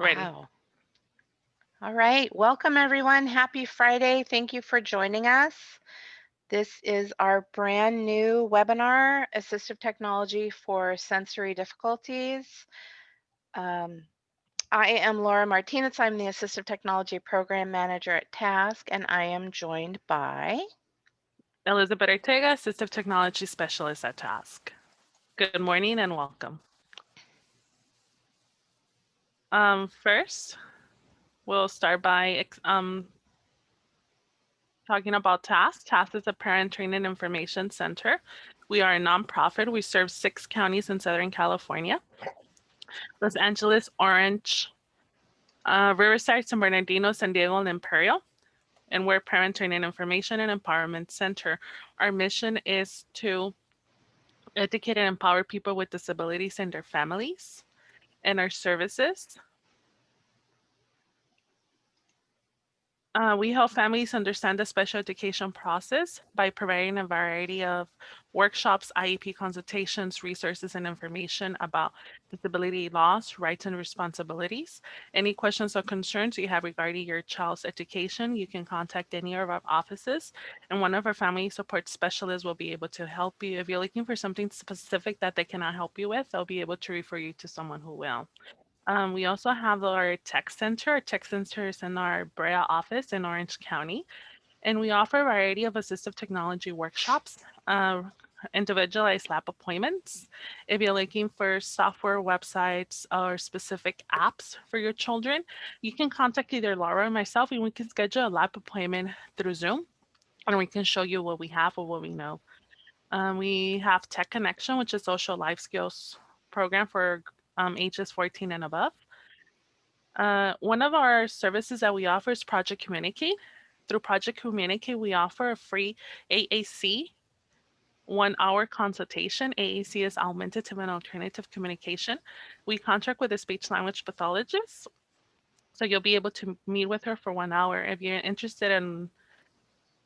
Ready. Wow. All right. Welcome, everyone. Happy Friday. Thank you for joining us. This is our brand new webinar, Assistive Technology for Sensory Difficulties. I am Laura Martinez. I'm the Assistive Technology Program Manager at TASC, and I am joined by Elizabeth Ortega, Assistive Technology Specialist at TASC. Good morning and welcome. First, we'll start by talking about TASC. TASC is a Parent Training Information Center. We are a nonprofit. We serve 6 counties in Southern California: Los Angeles, Orange, Riverside, San Bernardino, San Diego, and Imperial. And we're a Parent Training Information and Empowerment Center. Our mission is to educate and empower people with disabilities and their families. And our services, we help families understand the special education process by providing a variety of workshops, IEP consultations, resources, and information about disability laws, rights, and responsibilities. Any questions or concerns you have regarding your child's education, you can contact any of our offices, and one of our family support specialists will be able to help you. If you're looking for something specific that they cannot help you with, they'll be able to refer you to someone who will. We also have our tech center. Our tech center is in our Brea office in Orange County, and we offer a variety of assistive technology workshops, individualized lab appointments. If you're looking for software, websites, or specific apps for your children, you can contact either Laura or myself, and we can schedule a lab appointment through Zoom, and we can show you what we have or what we know. We have Tech Connection, which is social life skills program for ages 14 and above. One of our services that we offer is Project Communicate. Through Project Communicate, we offer a free AAC 1-hour consultation. AAC is Augmentative and Alternative Communication. We contract with a speech language pathologist, so you'll be able to meet with her for 1 hour. If you're interested in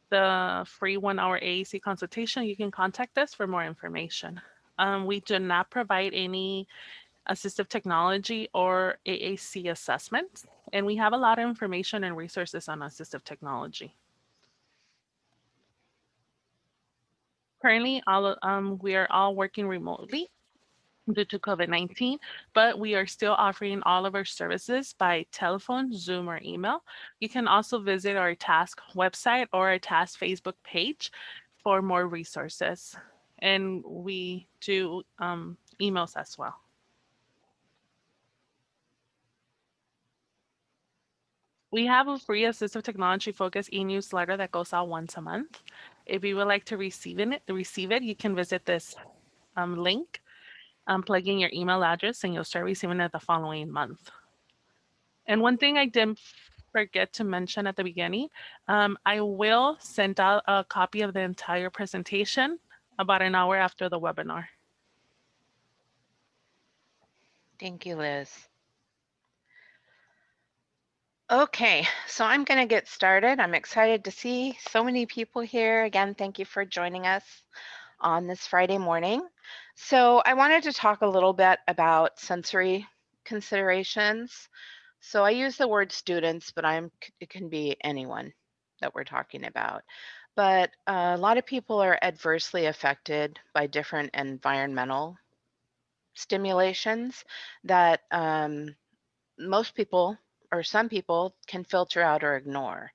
the free 1-hour AAC consultation, you can contact us for more information. We do not provide any assistive technology or AAC assessments, and we have a lot of information and resources on assistive technology. Currently, we are all working remotely due to COVID-19, but we are still offering all of our services by telephone, Zoom, or email. You can also visit our TASC website or our TASC Facebook page for more resources. And we do emails as well. We have a free assistive technology focused e-newsletter that goes out once a month. If you would like to receive it, you can visit this link, plug in your email address, and you'll start receiving it the following month. And one thing I didn't forget to mention at the beginning, I will send out a copy of the entire presentation about an hour after the webinar. Thank you, Liz. Okay, so I'm going to get started. I'm excited to see so many people here. Again, thank you for joining us on this Friday morning. So I wanted to talk a little bit about sensory considerations. So I use the word students, but it can be anyone that we're talking about. But a lot of people are adversely affected by different environmental stimulations that most people or some people can filter out or ignore.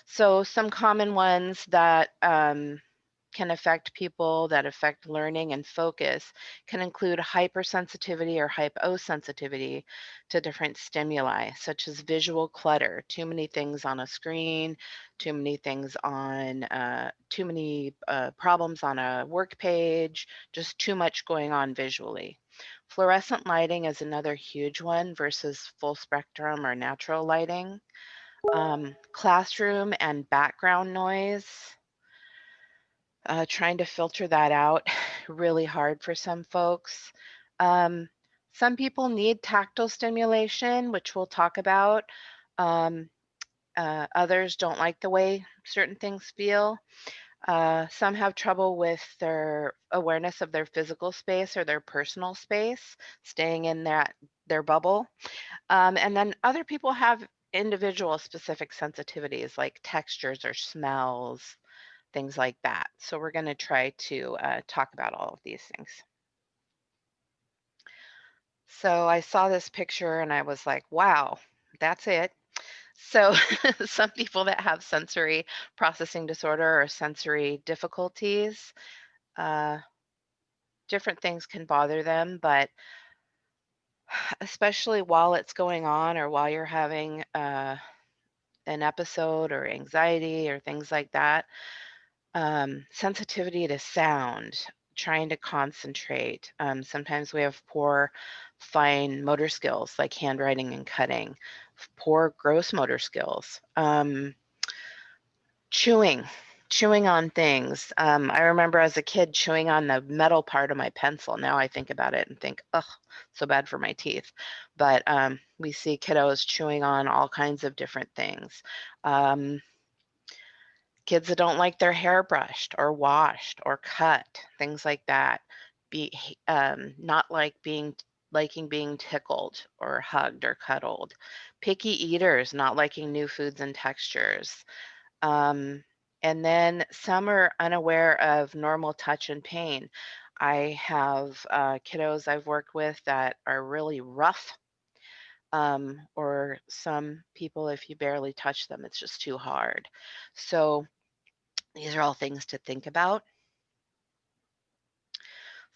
So some common ones that can affect people, that affect learning and focus, can include hypersensitivity or hyposensitivity to different stimuli, such as visual clutter, too many things on a screen, too many things on, too many problems on a work page, just too much going on visually. Fluorescent lighting is another huge one versus full spectrum or natural lighting. Classroom and background noise, trying to filter that out, really hard for some folks. Some people need tactile stimulation, which we'll talk about. Others don't like the way certain things feel. Some have trouble with their awareness of their physical space or their personal space, staying in their bubble. And then other people have individual specific sensitivities like textures or smells, things like that. So we're going to try to talk about all of these things. So I saw this picture and I was like, wow, that's it. So some people that have sensory processing disorder or sensory difficulties, uh, different things can bother them, but especially while it's going on or while you're having an episode or anxiety or things like that, sensitivity to sound, trying to concentrate. Sometimes we have poor fine motor skills like handwriting and cutting, poor gross motor skills. Chewing, chewing on things. I remember as a kid chewing on the metal part of my pencil. Now I think about it and think, ugh, so bad for my teeth. But we see kiddos chewing on all kinds of different things. Um, Kids that don't like their hair brushed or washed or cut, things like that. Be not liking being tickled or hugged or cuddled. Picky eaters, not liking new foods and textures. Um, and then some are unaware of normal touch and pain. I have kiddos I've worked with that are really rough, or some people, if you barely touch them, it's just too hard. So these are all things to think about.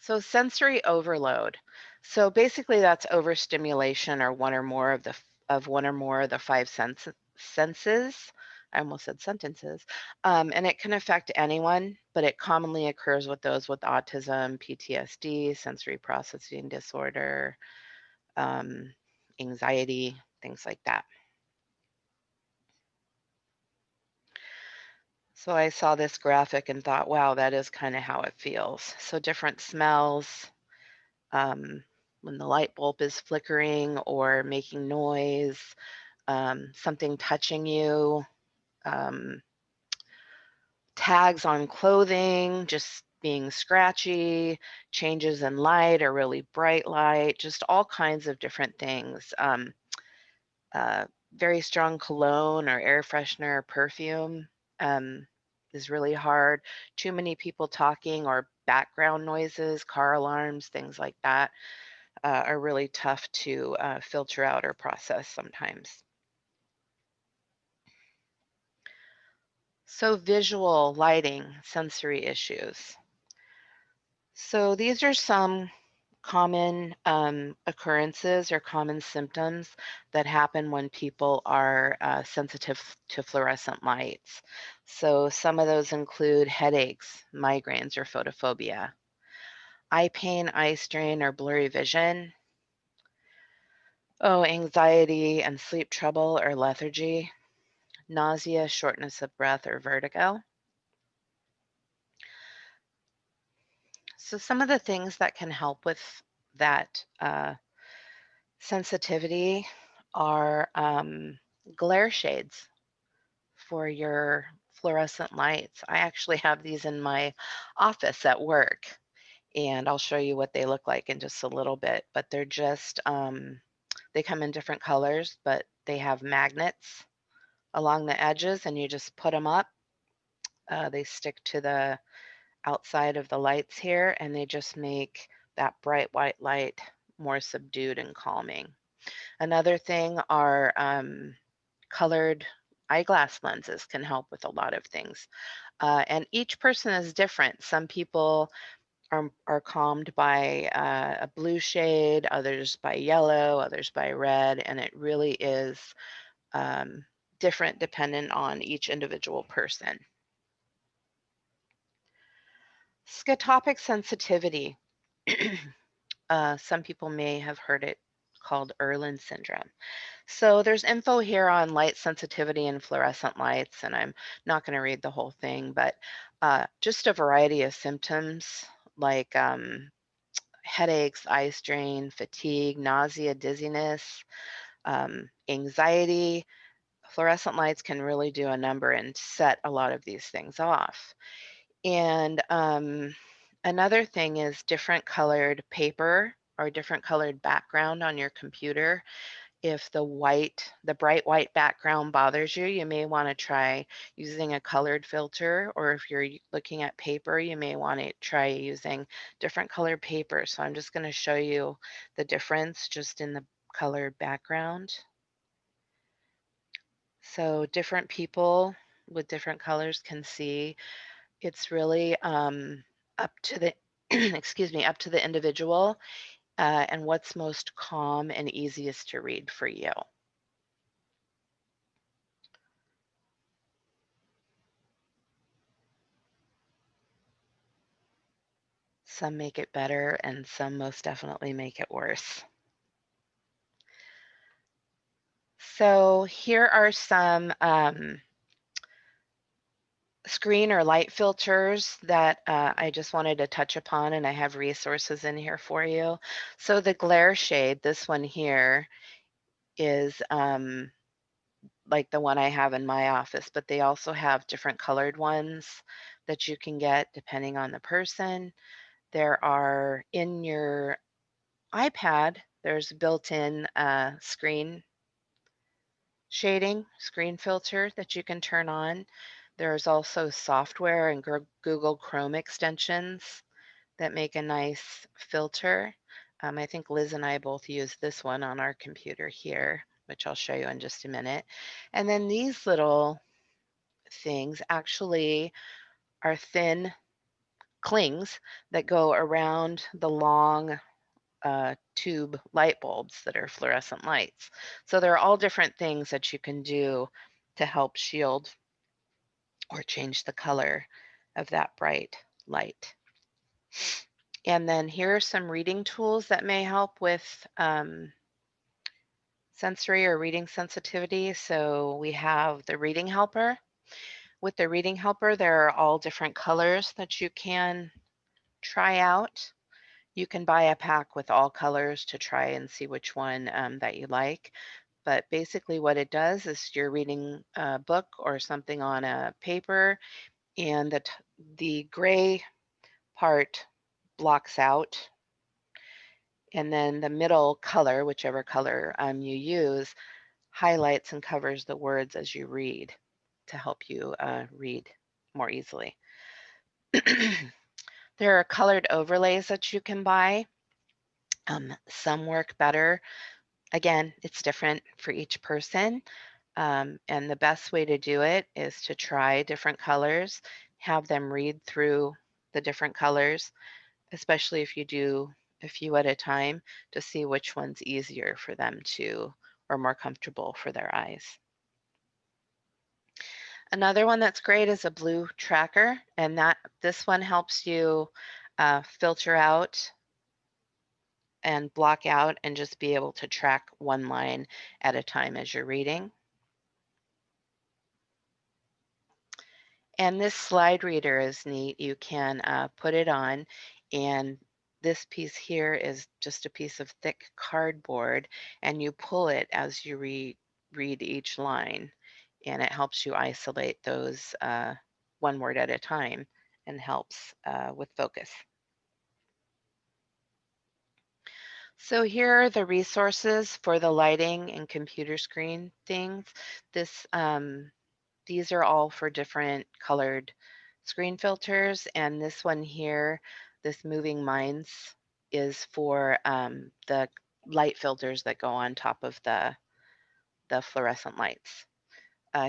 So sensory overload. So basically that's overstimulation or one or more of the senses. I almost said sentences. And it can affect anyone, but it commonly occurs with those with autism, PTSD, sensory processing disorder, um, anxiety, things like that. So I saw this graphic and thought, wow, that is kind of how it feels. So different smells, um, when the light bulb is flickering or making noise, something touching you, um, tags on clothing, just being scratchy, changes in light or really bright light, just all kinds of different things. Uh, Very strong cologne or air freshener or perfume um, is really hard. Too many people talking or background noises, car alarms, things like that are really tough to filter out or process sometimes. So visual, lighting, sensory issues. So these are some common occurrences or common symptoms that happen when people are sensitive to fluorescent lights. So some of those include headaches, migraines, or photophobia, eye pain, eye strain, or blurry vision. Oh, anxiety and sleep trouble or lethargy, nausea, shortness of breath, or vertigo. So some of the things that can help with that sensitivity are glare shades for your fluorescent lights. I actually have these in my office at work, and I'll show you what they look like in just a little bit. But they're just, they come in different colors, but they have magnets along the edges, and you just put them up. They stick to the outside of the lights here, and they just make that bright white light more subdued and calming. Another thing are colored eyeglass lenses can help with a lot of things. And each person is different. Some people are calmed by a blue shade, others by yellow, others by red, and it really is um, different dependent on each individual person. Scotopic sensitivity. Some people may have heard it called Erlin syndrome. So there's info here on light sensitivity and fluorescent lights, and I'm not going to read the whole thing, but just a variety of symptoms like headaches, eye strain, fatigue, nausea, dizziness, anxiety. Fluorescent lights can really do a number and set a lot of these things off. And another thing is different colored paper or different colored background on your computer. If the bright white background bothers you, you may want to try using a colored filter, or if you're looking at paper, you may want to try using different colored paper. So I'm just going to show you the difference just in the colored background. So different people with different colors can see. It's really up to the excuse me, up to the individual, and what's most calm and easiest to read for you. Some make it better, and some most definitely make it worse. So here are some screen or light filters that I just wanted to touch upon, and I have resources in here for you. So the glare shade, this one here, is like the one I have in my office, but they also have different colored ones that you can get depending on the person. There are in your iPad, there's built-in screen shading, screen filter that you can turn on. There's also software and Google Chrome extensions that make a nice filter. I think Liz and I both use this one on our computer here, which I'll show you in just a minute. And then these little things actually are thin clings that go around the long tube light bulbs that are fluorescent lights. So there are all different things that you can do to help shield or change the color of that bright light. And then here are some reading tools that may help with sensory or reading sensitivity. So we have the reading helper. With the reading helper, there are all different colors that you can try out. You can buy a pack with all colors to try and see which one that you like. But basically what it does is you're reading a book or something on a paper, and the gray part blocks out, and then the middle color, whichever color you use, highlights and covers the words as you read to help you read more easily. There are colored overlays that you can buy. Some work better. Again, it's different for each person. And the best way to do it is to try different colors, have them read through the different colors, especially if you do a few at a time, to see which one's easier for them to, or more comfortable for their eyes. Another one that's great is a blue tracker, and this one helps you filter out and block out and just be able to track one line at a time as you're reading. And this slide reader is neat. You can put it on, and this piece here is just a piece of thick cardboard, and you pull it as you read each line, and it helps you isolate those one word at a time and helps with focus. So here are the resources for the lighting and computer screen things. These are all for different colored screen filters, and this one here, this moving minds, is for the light filters that go on top of the fluorescent lights.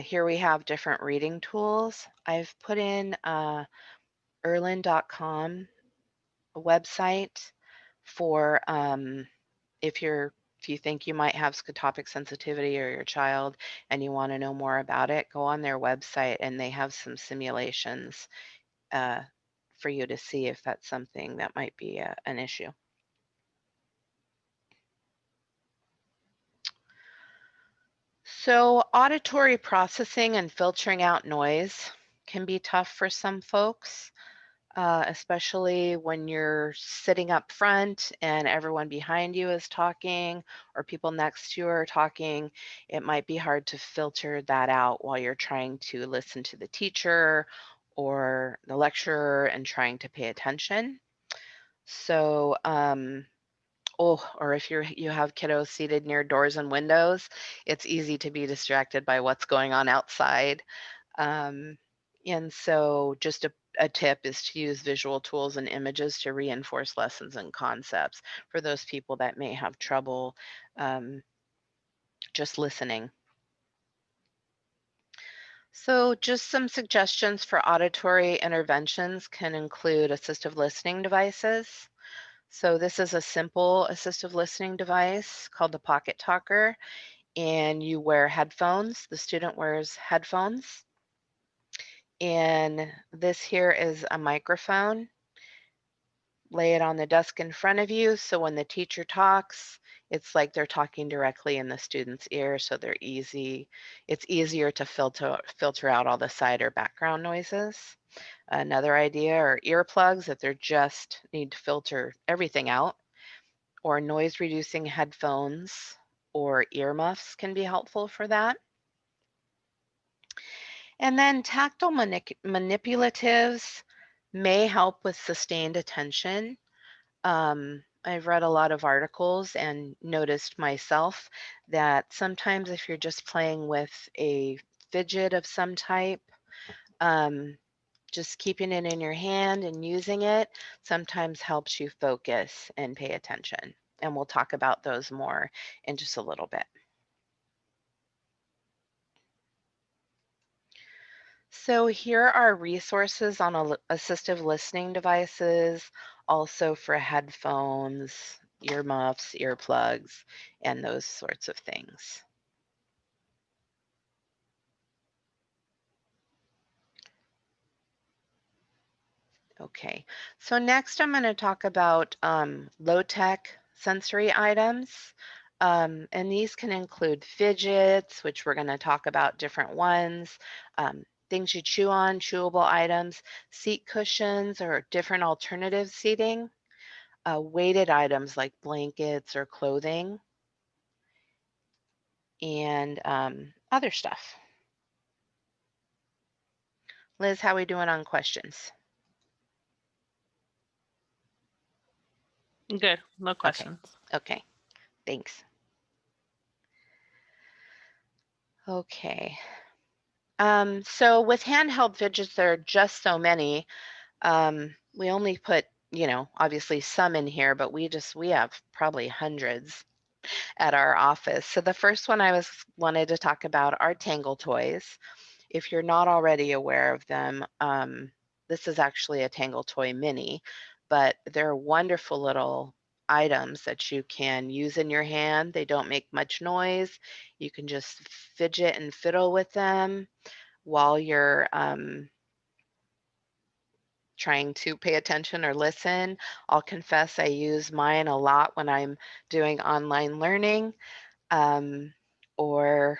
Here we have different reading tools. I've put in Erlin.com website for if you think you might have scotopic sensitivity or your child and you want to know more about it, go on their website and they have some simulations for you to see if that's something that might be an issue. So auditory processing and filtering out noise can be tough for some folks. Especially when you're sitting up front and everyone behind you is talking or people next to you are talking. It might be hard to filter that out while you're trying to listen to the teacher or the lecturer and trying to pay attention. So, or if you have kiddos seated near doors and windows, it's easy to be distracted by what's going on outside. Um, and so just a tip is to use visual tools and images to reinforce lessons and concepts for those people that may have trouble just listening. So just some suggestions for auditory interventions can include assistive listening devices. So this is a simple assistive listening device called the Pocket Talker, and you wear headphones. The student wears headphones. And this here is a microphone. Lay it on the desk in front of you, so when the teacher talks, it's like they're talking directly in the student's ear, so it's easier to filter out all the side or background noises. Another idea are earplugs if they're just need to filter everything out, or noise reducing headphones or earmuffs can be helpful for that. And then tactile manipulatives may help with sustained attention. I've read a lot of articles and noticed myself that sometimes if you're just playing with a fidget of some type, um, just keeping it in your hand and using it sometimes helps you focus and pay attention. And we'll talk about those more in just a little bit. So here are resources on assistive listening devices, also for headphones, earmuffs, earplugs, and those sorts of things. Okay, so next I'm going to talk about low-tech sensory items. And these can include fidgets, which we're going to talk about different ones, things you chew on, chewable items, seat cushions or different alternative seating, weighted items like blankets or clothing, and other stuff. Liz, how are we doing on questions? Good. No Okay, questions. okay, thanks. Okay. So with handheld fidgets, there are just so many. We only put, obviously some in here, but we have probably hundreds at our office. So the first one I wanted to talk about are Tangle toys. If you're not already aware of them, this is actually a Tangle toy mini, but they're wonderful little items that you can use in your hand. They don't make much noise. You can just fidget and fiddle with them while you're trying to pay attention or listen. I'll confess I use mine a lot when I'm doing online learning or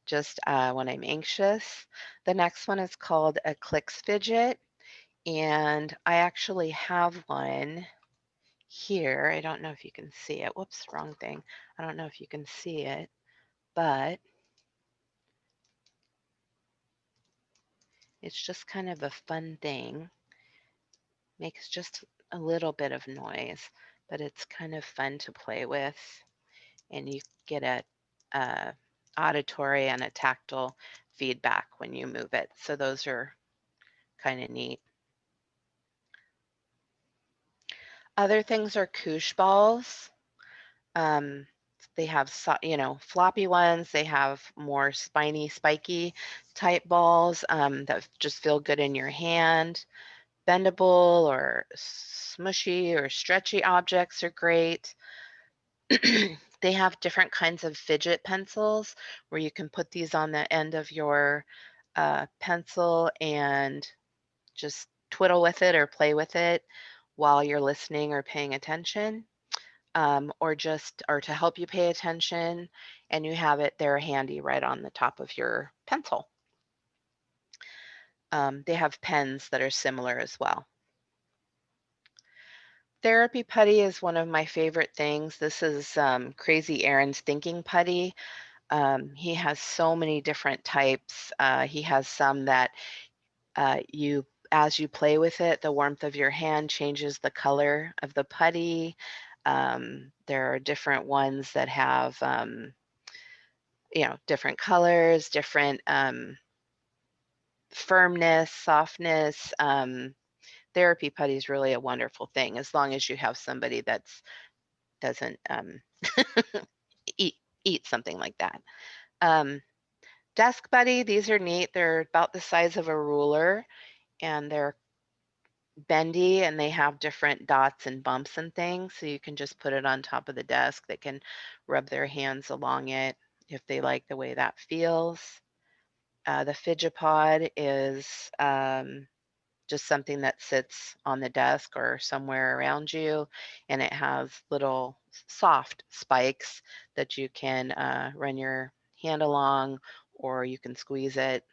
just when I'm anxious. The next one is called a Clicks Fidget, and I actually have one here. I don't know if you can see it. Whoops, wrong thing. I don't know if you can see it, but it's just kind of a fun thing. Makes just a little bit of noise, but it's kind of fun to play with, and you get a auditory and a tactile feedback when you move it. So those are kind of neat. Other things are koosh balls. Um, they have, floppy ones. They have more spiny, spiky type balls that just feel good in your hand. Bendable or smushy or stretchy objects are great. They have different kinds of fidget pencils where you can put these on the end of your pencil and just twiddle with it or play with it while you're listening or paying attention, or to help you pay attention, and you have it there handy right on the top of your pencil. They have pens that are similar as well. Therapy putty is one of my favorite things. This is Crazy Aaron's thinking putty. He has so many different types. He has some that As you play with it, the warmth of your hand changes the color of the putty. There are different ones that have, different colors, different firmness, softness. Therapy putty is really a wonderful thing as long as you have somebody that doesn't eat something like that. Desk buddy, these are neat. They're about the size of a ruler, and they're bendy, and they have different dots and bumps and things, so you can just put it on top of the desk. They can rub their hands along it if they like the way that feels. The Fidget Pod is just something that sits on the desk or somewhere around you, and it has little soft spikes that you can run your hand along, or you can squeeze it.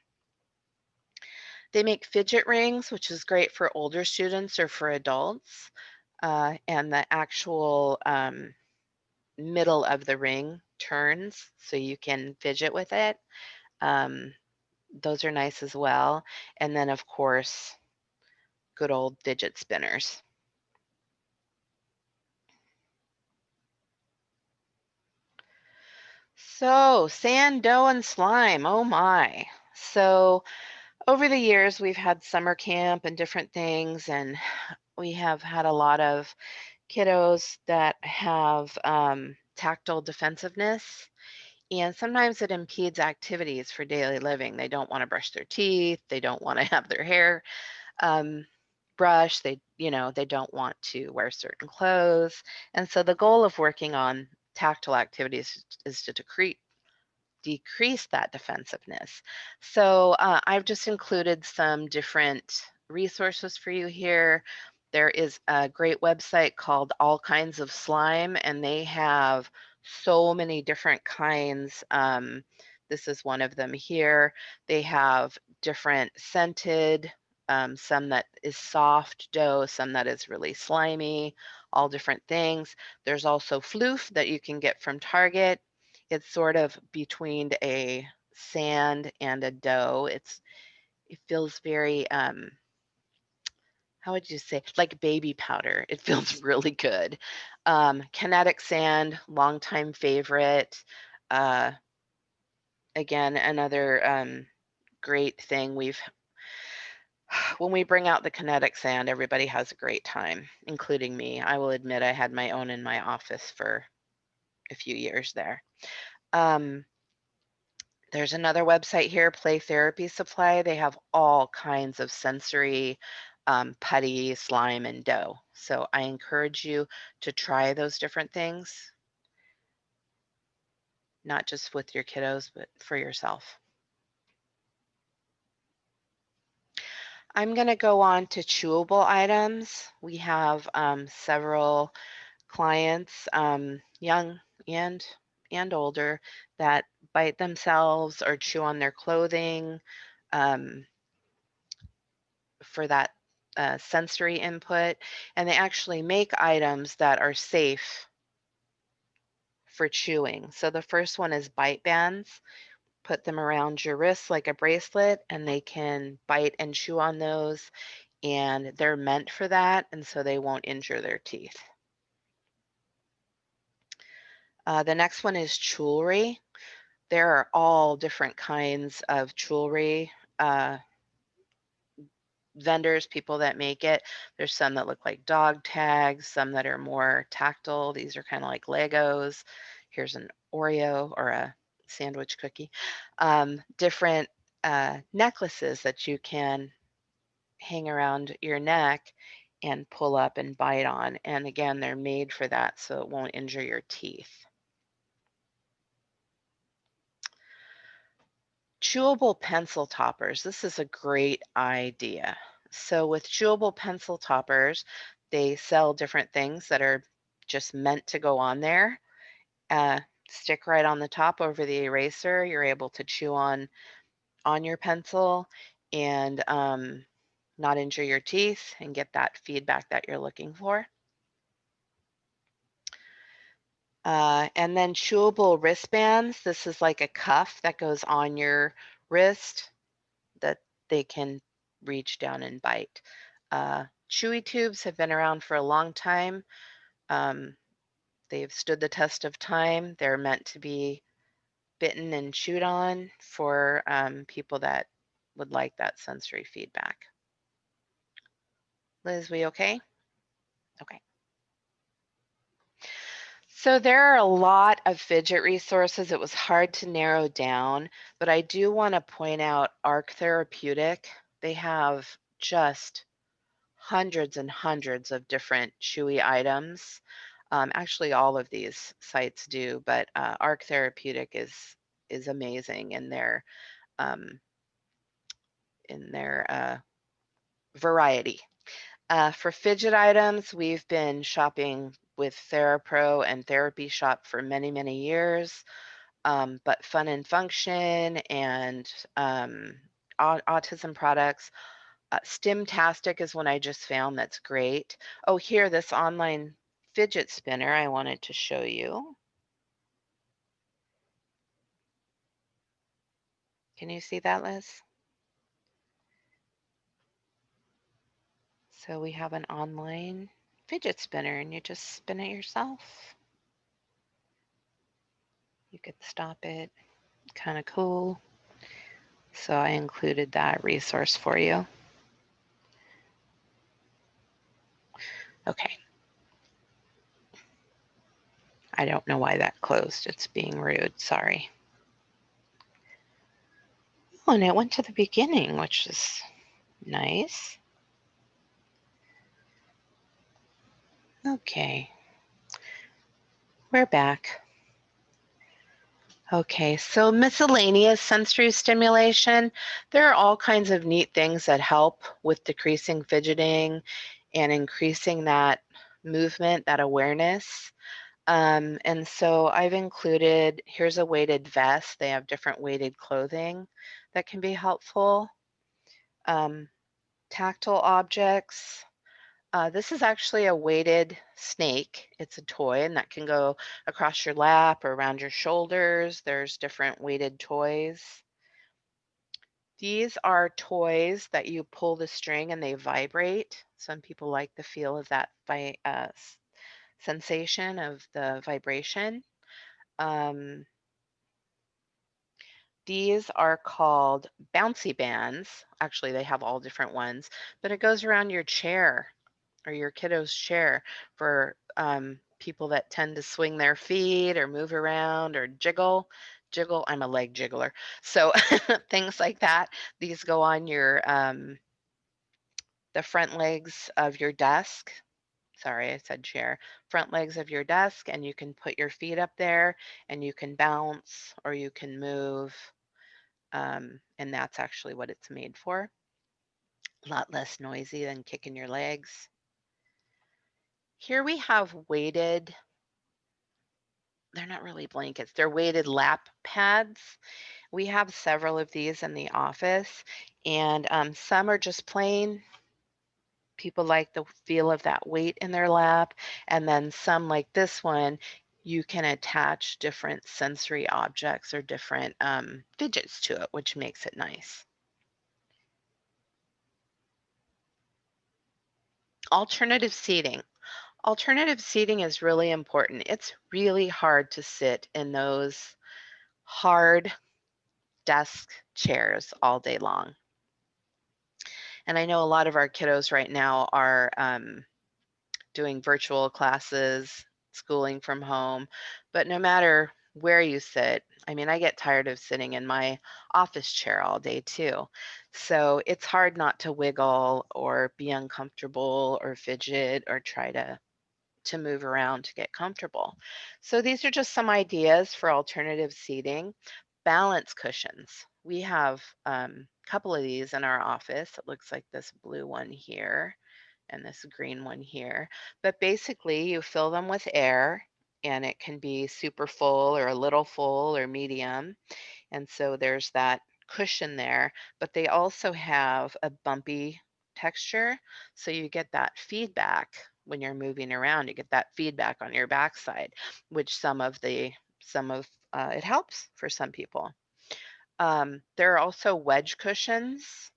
They make fidget rings, which is great for older students or for adults. And the actual middle of the ring turns so you can fidget with it. Those are nice as well. And then, of course, good old fidget spinners. So, sand, dough, and slime. Oh my. So, over the years, we've had summer camp and different things, and we have had a lot of kiddos that have tactile defensiveness, and sometimes it impedes activities for daily living. They don't want to brush their teeth, they don't want to have their hair um, brushed, they don't want to wear certain clothes. And so the goal of working on tactile activities is to decrease that defensiveness. So I've just included some different resources for you here. There is a great website called All Kinds of Slime, and they have so many different kinds. This is one of them here. They have different scented, some that is soft dough, some that is really slimy, all different things. There's also floof that you can get from Target. It's sort of between a sand and a dough. It feels very how would you say, like baby powder. It feels really good. Kinetic sand, longtime favorite. Uh, Again, another great thing. When we bring out the kinetic sand, everybody has a great time, including me. I will admit I had my own in my office for a few years there. There's another website here, Play Therapy Supply. They have all kinds of sensory putty, slime, and dough. So I encourage you to try those different things, not just with your kiddos, but for yourself. I'm going to go on to chewable items. We have several clients, young and older, that bite themselves or chew on their clothing. For that sensory input, and they actually make items that are safe for chewing. So the first one is bite bands. Put them around your wrists like a bracelet, and they can bite and chew on those, and they're meant for that, and so they won't injure their teeth. The next one is jewelry. There are all different kinds of jewelry. Vendors, people that make it. There's some that look like dog tags, some that are more tactile. These are kind of like Legos. Here's an Oreo or a sandwich cookie. Different necklaces that you can hang around your neck and pull up and bite on. And again, they're made for that, so it won't injure your teeth. Chewable pencil toppers. This is a great idea. So with chewable pencil toppers, they sell different things that are just meant to go on there. Stick right on the top over the eraser. You're able to chew on your pencil and not injure your teeth and get that feedback that you're looking for. And then chewable wristbands. This is like a cuff that goes on your wrist that they can reach down and bite. Chewy tubes have been around for a long time. They've stood the test of time. They're meant to be bitten and chewed on for people that would like that sensory feedback. Liz, we okay? Okay. So there are a lot of fidget resources. It was hard to narrow down, but I do want to point out Arc Therapeutic. They have just hundreds and hundreds of different chewy items. Actually, all of these sites do, but Arc Therapeutic is amazing um, in their variety. For fidget items, we've been shopping with TheraPro and Therapy Shop for many, many years. But Fun and Function and autism products. Stimtastic is one I just found that's great. Oh, here, this online fidget spinner I wanted to show you. Can you see that, Liz? So we have an online fidget spinner and you just spin it yourself. You could stop it. Kind of cool. So I included that resource for you. Okay. I don't know why that closed. It's being rude. Sorry. Oh, and it went to the beginning, which is nice. Okay. We're back. Okay, so miscellaneous sensory stimulation. There are all kinds of neat things that help with decreasing fidgeting and increasing that movement, that awareness. And so I've included, here's a weighted vest. They have different weighted clothing that can be helpful. Tactile objects. This is actually a weighted snake. It's a toy, and that can go across your lap or around your shoulders. There's different weighted toys. These are toys that you pull the string and they vibrate. Some people like the feel of that sensation of the vibration. Um, these are called bouncy bands. Actually, they have all different ones, but it goes around your chair or your kiddo's chair for people that tend to swing their feet or move around or jiggle. Jiggle, I'm a leg jiggler. So things like that. These go on your the front legs of your desk. Sorry, I said chair. Front legs of your desk, and you can put your feet up there and you can bounce or you can move. And that's actually what it's made for. A lot less noisy than kicking your legs. Here we have weighted, they're not really blankets, they're weighted lap pads. We have several of these in the office, and some are just plain. People like the feel of that weight in their lap, and then some like this one, you can attach different sensory objects or different fidgets to it, which makes it nice. Alternative seating. Alternative seating is really important. It's really hard to sit in those hard desk chairs all day long. And I know a lot of our kiddos right now are doing virtual classes, schooling from home, but no matter where you sit, I mean, I get tired of sitting in my office chair all day too. So it's hard not to wiggle or be uncomfortable or fidget or try to move around to get comfortable. So these are just some ideas for alternative seating. Balance cushions. We have a couple of these in our office. It looks like this blue one here and this green one here. But basically you fill them with air and it can be super full or a little full or medium. And so there's that cushion there, but they also have a bumpy texture. So you get that feedback when you're moving around, you get that feedback on your backside, which it helps for some people. There are also wedge cushions.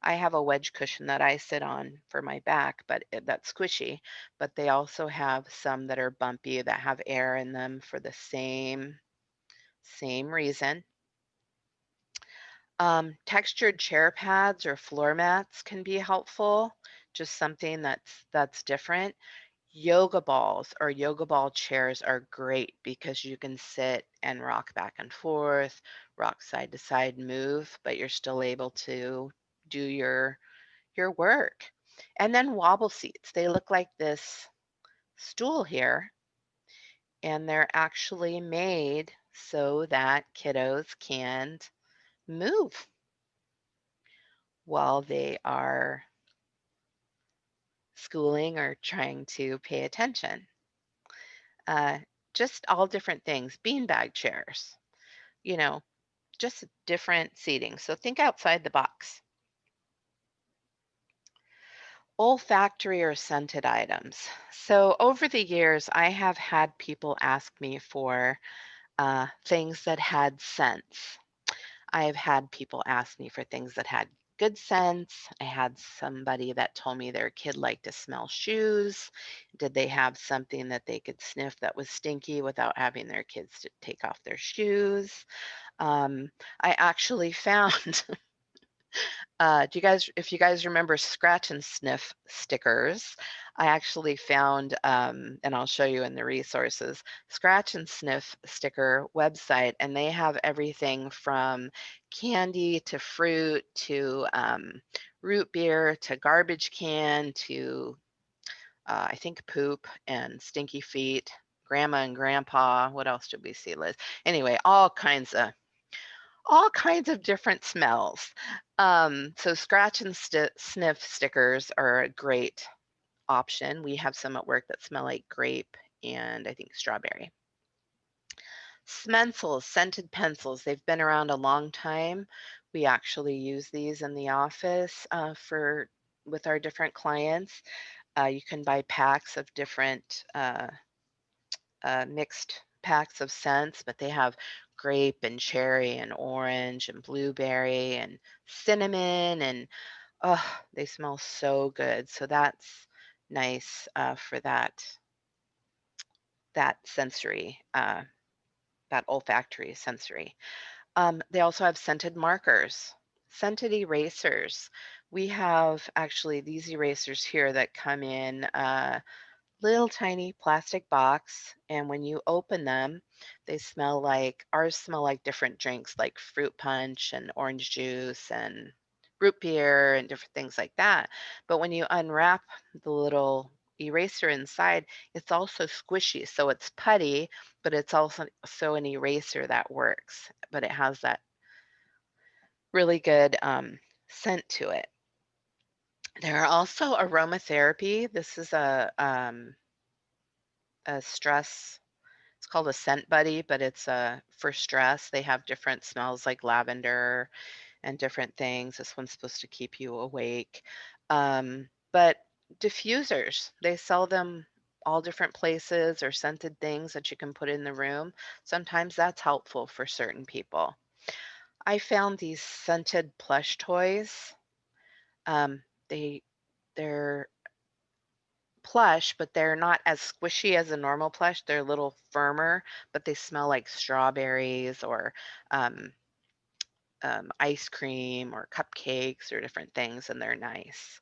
I have a wedge cushion that I sit on for my back, but that's squishy. But they also have some that are bumpy that have air in them for the same reason. Textured chair pads or floor mats can be helpful, just something that's different. Yoga balls or yoga ball chairs are great because you can sit and rock back and forth, rock side to side, move, but you're still able to do your work. And then wobble seats. They look like this stool here, and they're actually made so that kiddos can move while they are schooling or trying to pay attention. Uh, just all different things. Beanbag chairs, you know, just different seating. So think outside the box. Olfactory or scented items. So over the years, I have had people ask me for things that had scents. I've had people ask me for things that had good scents. I had somebody that told me their kid liked to smell shoes. Did they have something that they could sniff that was stinky without having their kids to take off their shoes? Um, I actually found do you guys, if you guys remember scratch and sniff stickers, I actually found, and I'll show you in the resources, scratch and sniff sticker website, and they have everything from candy to fruit to root beer to garbage can to I think poop and stinky feet, grandma and grandpa. What else did we see, Liz? Anyway, all kinds of different smells. So scratch and sniff stickers are a great option. We have some at work that smell like grape and I think strawberry. Smensels, scented pencils, they've been around a long time. We actually use these in the office for with our different clients. You can buy packs of different mixed packs of scents, but they have grape and cherry and orange and blueberry and cinnamon and oh, they smell so good. So that's nice for that sensory, that olfactory sensory. They also have scented markers, scented erasers. We have actually these erasers here that come in. Little tiny plastic box, and when you open them, they smell like ours smell like different drinks like fruit punch and orange juice and root beer and different things like that. But when you unwrap the little eraser inside, it's also squishy. So it's putty, but it's also an eraser that works. But it has that really good scent to it. There are also aromatherapy. This is a stress. It's called a scent buddy, but it's for stress. They have different smells like lavender and different things. This one's supposed to keep you awake. But diffusers, they sell them all different places or scented things that you can put in the room. Sometimes that's helpful for certain people. I found these scented plush toys. Um, they they're plush, but they're not as squishy as a normal plush. They're a little firmer, but they smell like strawberries or um, ice cream or cupcakes or different things, and they're nice.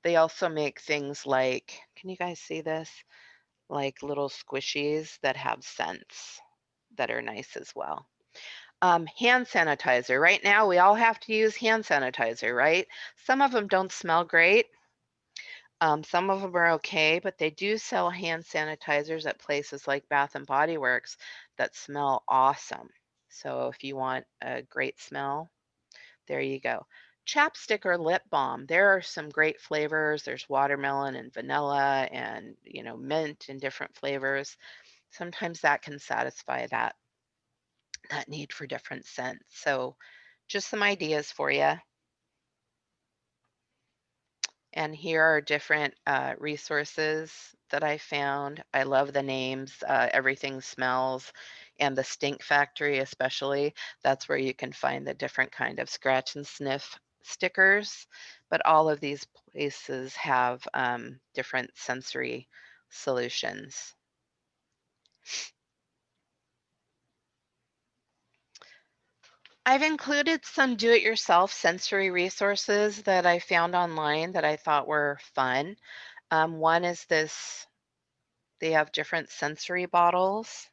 They also make things like, can you guys see this? Like little squishies that have scents that are nice as well. Hand sanitizer. Right now, we all have to use hand sanitizer, right? Some of them don't smell great. Some of them are okay, but they do sell hand sanitizers at places like Bath and Body Works that smell awesome. So if you want a great smell, there you go. Chapstick or lip balm. There are some great flavors. There's watermelon and vanilla and, mint and different flavors. Sometimes that can satisfy that need for different scents. So just some ideas for you. And here are different resources that I found. I love the names, Everything Smells, and the Stink Factory especially. That's where you can find the different kind of scratch and sniff stickers, but all of these places have different sensory solutions. I've included some do-it-yourself sensory resources that I found online that I thought were fun. One is this, they have different sensory bottles.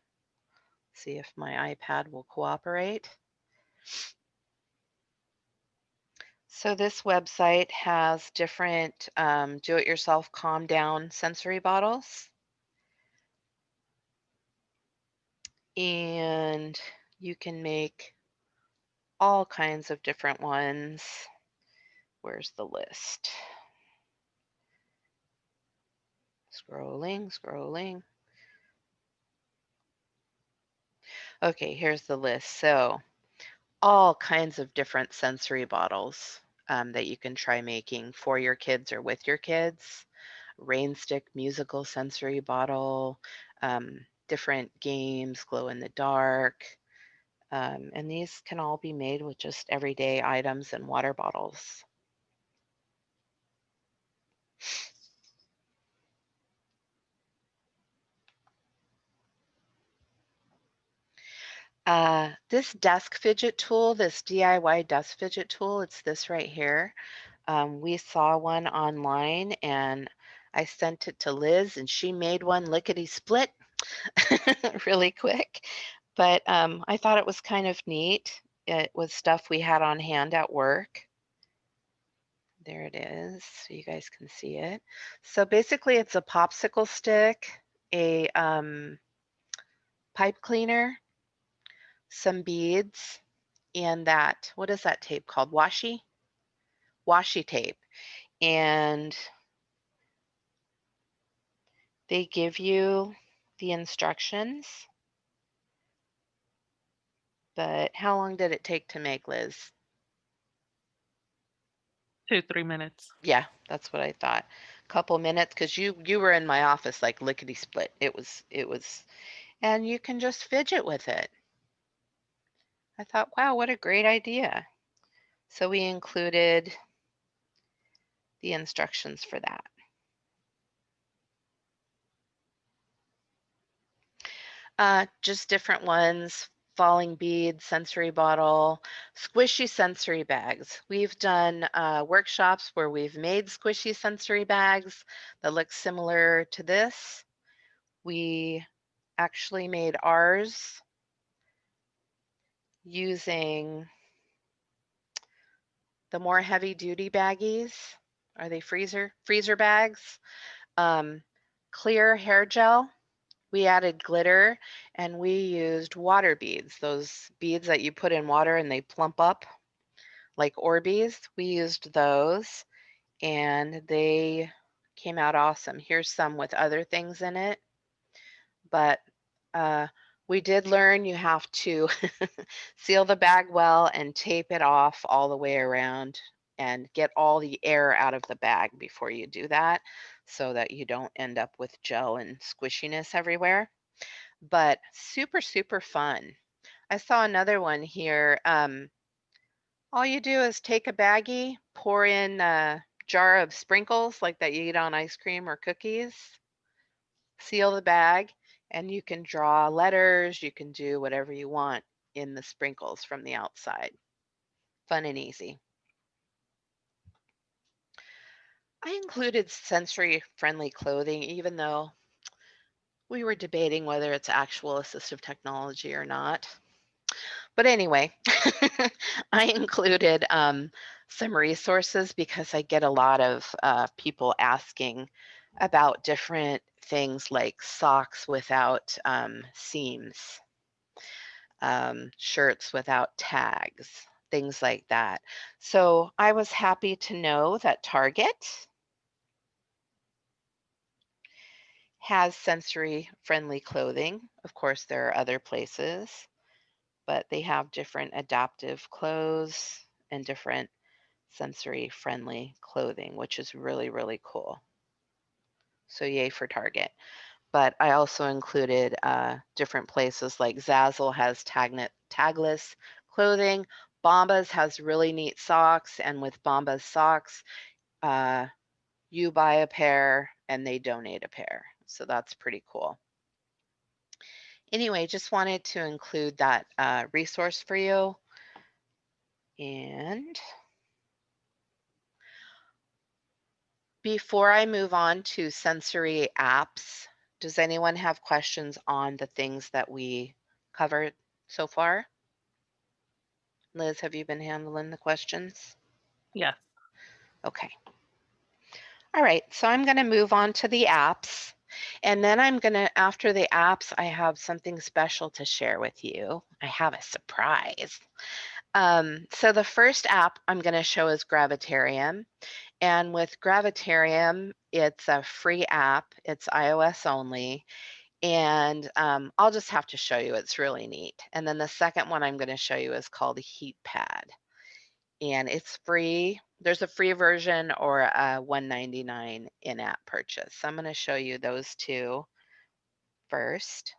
See if my iPad will cooperate. So this website has different do-it-yourself calm down sensory bottles. And you can make all kinds of different ones. Where's the list? Scrolling, scrolling. Okay, here's the list. So all kinds of different sensory bottles that you can try making for your kids or with your kids. Rain stick musical sensory bottle, different games, glow in the dark. And these can all be made with just everyday items and water bottles. This desk fidget tool, this DIY desk fidget tool, it's this right here. We saw one online and I sent it to Liz and she made one lickety split really quick. But I thought it was kind of neat. It was stuff we had on hand at work. There it is, so you guys can see it. So basically it's a popsicle stick, a pipe cleaner, some beads, and that, what is that tape called? Washi? Washi tape. And they give you the instructions. But how long did it take to make, Liz? 2, 3 minutes. Yeah, that's what I thought. Couple minutes, because you were in my office like lickety split. It was, and you can just fidget with it. I thought, wow, what a great idea. So we included the instructions for that. Just different ones, falling bead, sensory bottle, squishy sensory bags. We've done workshops where we've made squishy sensory bags that look similar to this. We actually made ours using the more heavy duty baggies. Are they freezer bags? Clear hair gel. We added glitter and we used water beads, those beads that you put in water and they plump up like Orbeez. We used those and they came out awesome. Here's some with other things in it, but we did learn you have to seal the bag well and tape it off all the way around and get all the air out of the bag before you do that so that you don't end up with gel and squishiness everywhere. But super, super fun. I saw another one here. All you do is take a baggie, pour in a jar of sprinkles like that you eat on ice cream or cookies, seal the bag, and you can draw letters, you can do whatever you want in the sprinkles from the outside. Fun and easy. I included sensory friendly clothing, even though we were debating whether it's actual assistive technology or not. But anyway, I included some resources because I get a lot of people asking about different things like socks without seams, shirts without tags, things like that. So I was happy to know that Target has sensory friendly clothing. Of course, there are other places, but they have different adaptive clothes and different sensory friendly clothing, which is really, really cool. So yay for Target. But I also included different places like Zazzle has tagless clothing, Bombas has really neat socks, and with Bombas socks, you buy a pair and they donate a pair. So that's pretty cool. Anyway, just wanted to include that resource for you. And before I move on to sensory apps, does anyone have questions on the things that we covered so far? Liz, have you been handling the questions? Yes. Okay. All right, so I'm going to move on to the apps. And then I'm going to, after the apps, I have something special to share with you. I have a surprise. So the first app I'm going to show is Gravitarium. And with Gravitarium, it's a free app. It's iOS only. And I'll just have to show you. It's really neat. And then the second one I'm going to show you is called HeatPad. And it's free. There's a free version or a $1.99 in-app purchase. So I'm going to show you those two first.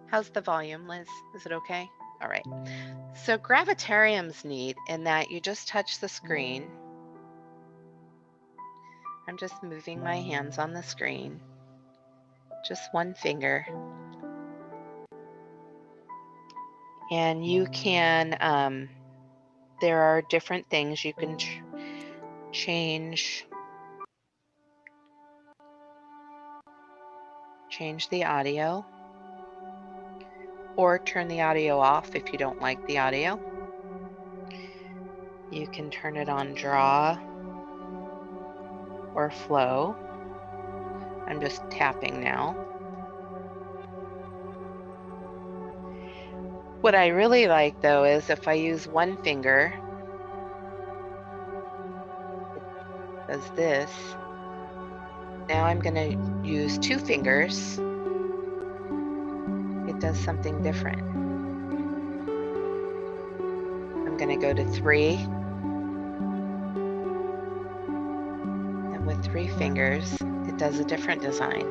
How's the volume, Liz? Is it okay? All right. So Gravitarium's neat in that you just touch the screen. I'm just moving my hands on the screen. Just one finger. And you can, there are different things you can change the audio, or turn the audio off if you don't like the audio. You can turn it on draw or flow. I'm just tapping now. What I really like though is if I use one finger, it does this. Now I'm going to use two fingers. It does something different. I'm going to go to 3. And with 3 fingers, it does a different design.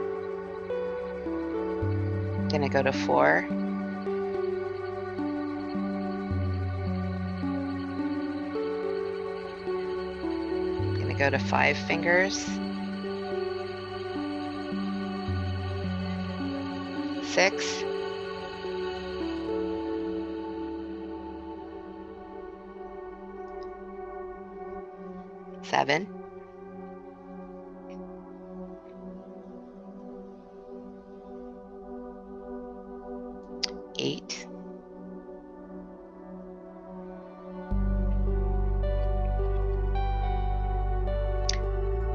I'm going to go to 4. I'm going to go to 5 fingers. 6. 7. 8.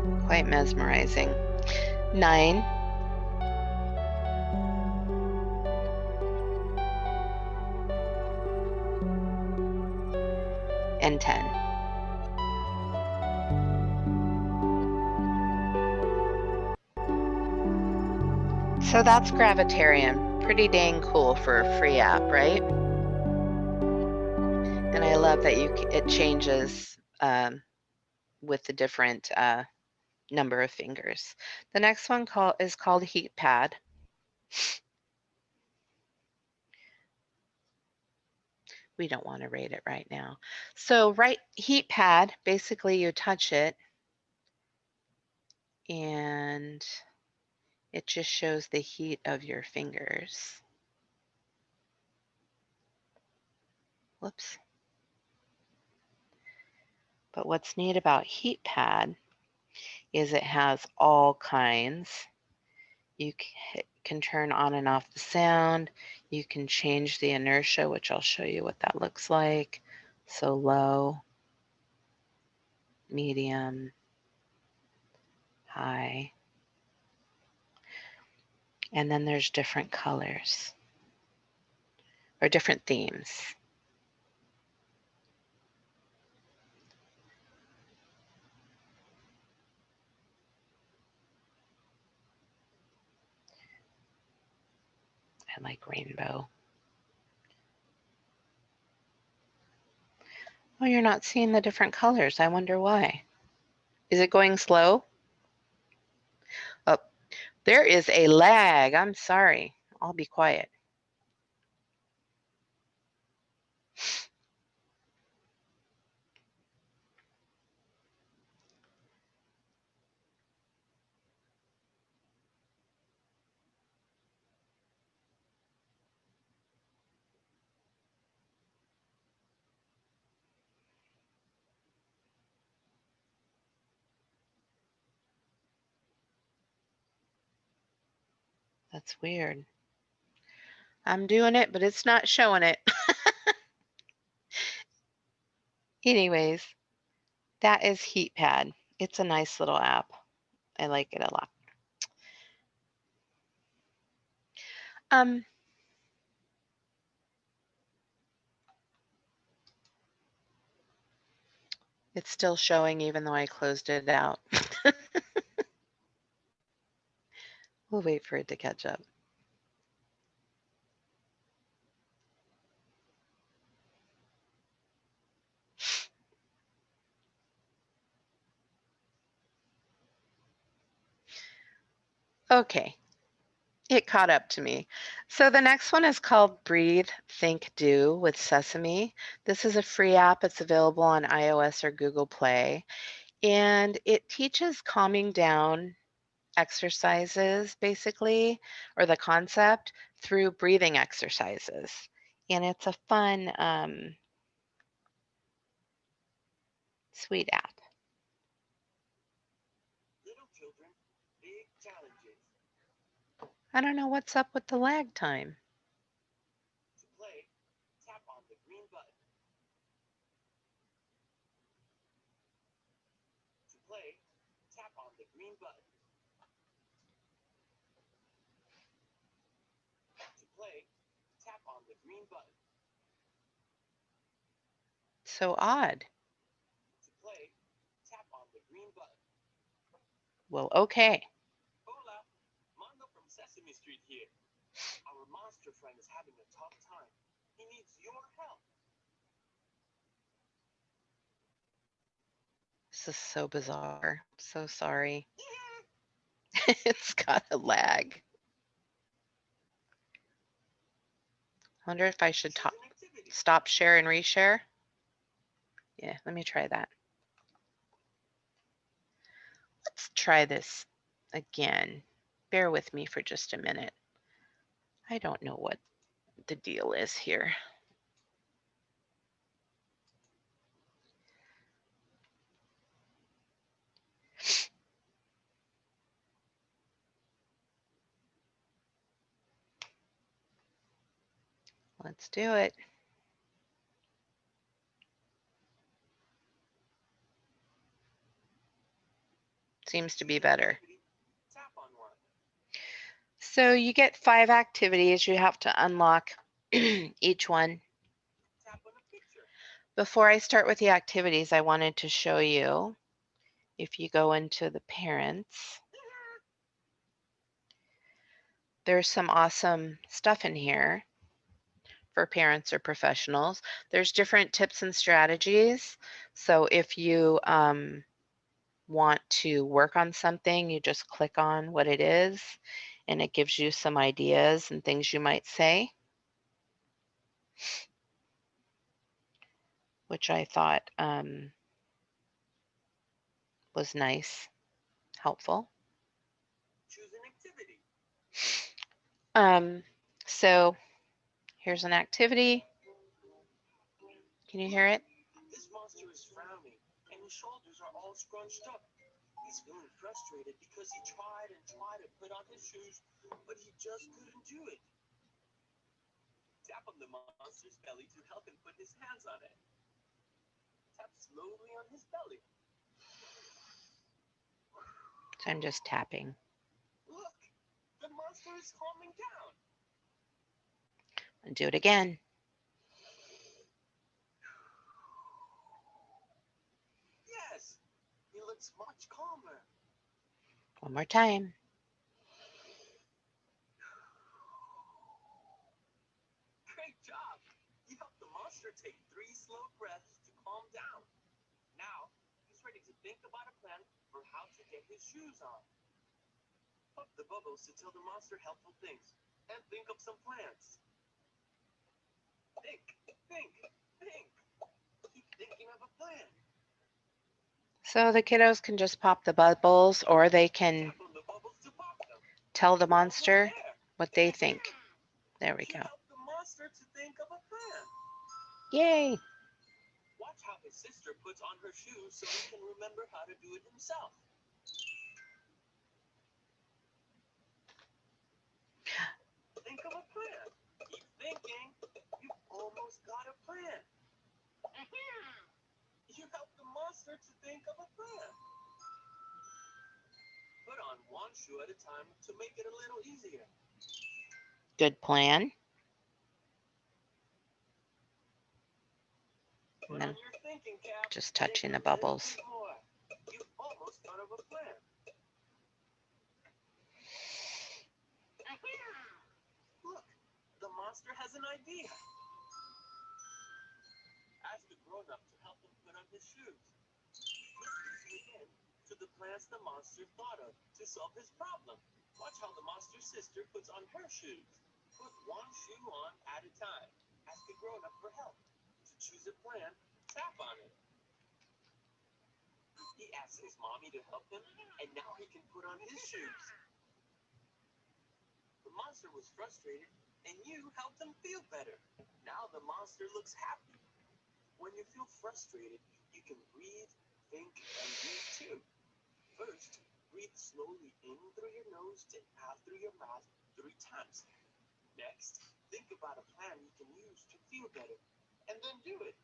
9. Quite mesmerizing. 9. And 10. So that's Gravitarium. Pretty dang cool for a free app, right? And I love that it changes with the different number of fingers. The next one is called HeatPad. We don't want to rate it right now. So HeatPad, basically you touch it and it just shows the heat of your fingers. Whoops. But what's neat about HeatPad is it has all kinds. You can turn on and off the sound. You can change the inertia, which I'll show you what that looks like. So low, medium, high. And then there's different colors or different themes. I like rainbow. Oh, you're not seeing the different colors. I wonder why. Is it going slow? Oh, there is a lag. I'm sorry. I'll be quiet. That's weird. I'm doing it, but it's not showing it. Anyways, that is HeatPad. It's a nice little app. I like it a lot. It's still showing even though I closed it out. We'll wait for it to catch up. Okay, it caught up to me. So the next one is called Breathe, Think, Do with Sesame. This is a free app. It's available on iOS or Google Play. And it teaches calming down exercises, basically, or the concept through breathing exercises. And it's a fun, sweet app. Little children, big challenges. I don't know what's up with the lag time. To play, tap on the green button. To play, tap on the green button. To play, tap on the green button. So odd. To play, tap on the green button. Well, okay. Hola, Mondo from Sesame Street here. Our monster friend is having a tough time. He needs your help. This is so bizarre. So sorry. It's got a lag. I wonder if I should Choose an activity. stop share and reshare. Yeah, let me try that. Let's try this again. Bear with me for just a minute. I don't know what the deal is here. Let's do it. Seems to be better. Tap on one. So you get 5 activities. You have to unlock each one. Tap on a picture. Before I start with the activities, I wanted to show you, if you go into the parents, there's some awesome stuff in here for parents or professionals. There's different tips and strategies. So if you want to work on something, you just click on what it is, and it gives you some ideas and things you might say, which I thought was nice, helpful. Choose an activity. So here's an activity. Can you hear it? This monster is frowning, and his shoulders are all scrunched up. He's feeling frustrated because he tried and tried to put on his shoes, but he just couldn't do it. Tap on the monster's belly to help him put his hands on it. Tap slowly on his belly. So I'm just tapping. Look, the monster is calming down. And do it again. Yes, he looks much calmer. One more time. Great job. You helped the monster take 3 slow breaths to calm down. Now, he's ready to think about a plan for how to get his shoes on. Pop the bubbles to tell the monster helpful things, and think of some plans. Think, think, think. Keep thinking of a plan. So the kiddos can just pop the bubbles, or they can Tap on the bubbles to pop them. tell the You're almost monster there. what they think. There we You go. help the monster to think of a plan. Yay. Watch how his sister puts on her shoes so he can remember how to do it himself. think of a plan. Keep thinking. You've almost got a plan. You help the monster to think of a plan. Put on one shoe at a time to make it a little easier. Good plan. Put on your thinking cap. Just touching the bubbles. You almost thought of a plan. Look, the monster has an idea. Ask the grown-up to help him put on his shoes. This leads you in to the plans the monster thought of to solve his problem. Watch how the monster's sister puts on her shoes. Put one shoe on at a time. Ask the grown-up for help. To choose a plan, tap on it. He asks his mommy to help him, and now he can put on his shoes. The monster was frustrated, and you helped him feel better. Now the monster looks happy. When you feel frustrated, you can breathe, think, and breathe too. First, breathe slowly in through your nose and out through your mouth 3 times. Next, think about a plan you can use to feel better, and then do it.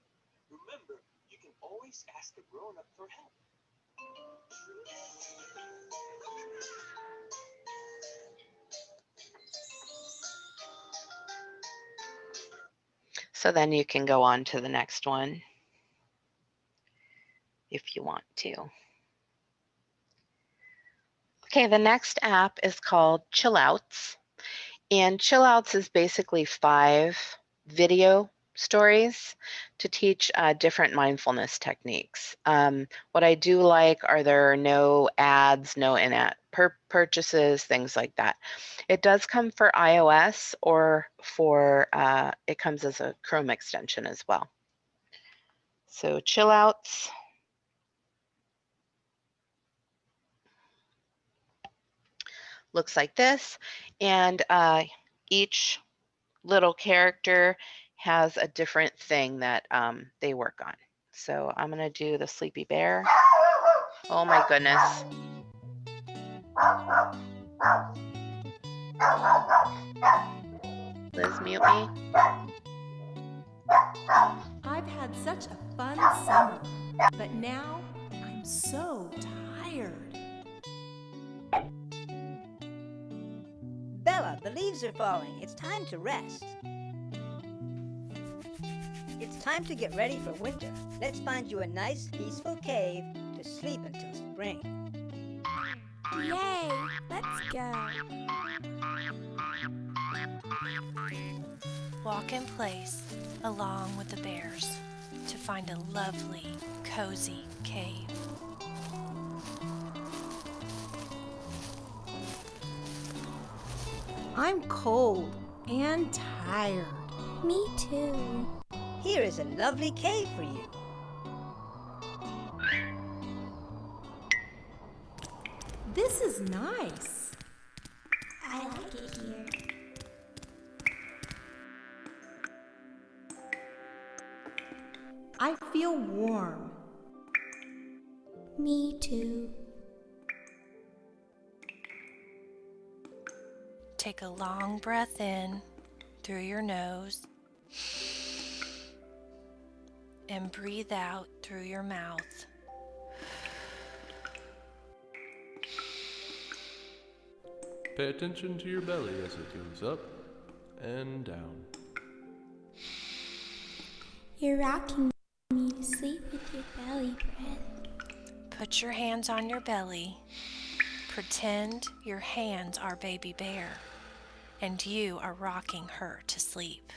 Remember, you can always ask a grown-up for help. So then you can go on to the next one if you want to. Okay, the next app is called Outz. And Outz is basically 5 video stories to teach different mindfulness techniques. What I do like are there are no ads, no in-app purchases, things like that. It does come for iOS or for, it comes as a Chrome extension as well. So Outz. Looks like this, and each little character has a different thing that they work on. So I'm going to do the sleepy bear. Oh my goodness. Liz, mute me. I've had such a fun summer, but now I'm so tired. Bella, the leaves are falling. It's time to rest. It's time to get ready for winter. Let's find you a nice, peaceful cave to sleep until spring. Yay! Let's go. Walk in place along with the bears to find a lovely, cozy cave. I'm cold and tired. Me too. Here is a lovely cave for you. This is nice. I like it here. I feel warm. Me too. Take a long breath in through your nose and breathe out through your mouth. Pay attention to your belly as it goes up and down. You're rocking me to sleep with your belly breath. Put your hands on your belly. Pretend your hands are Baby Bear and you are rocking her to sleep.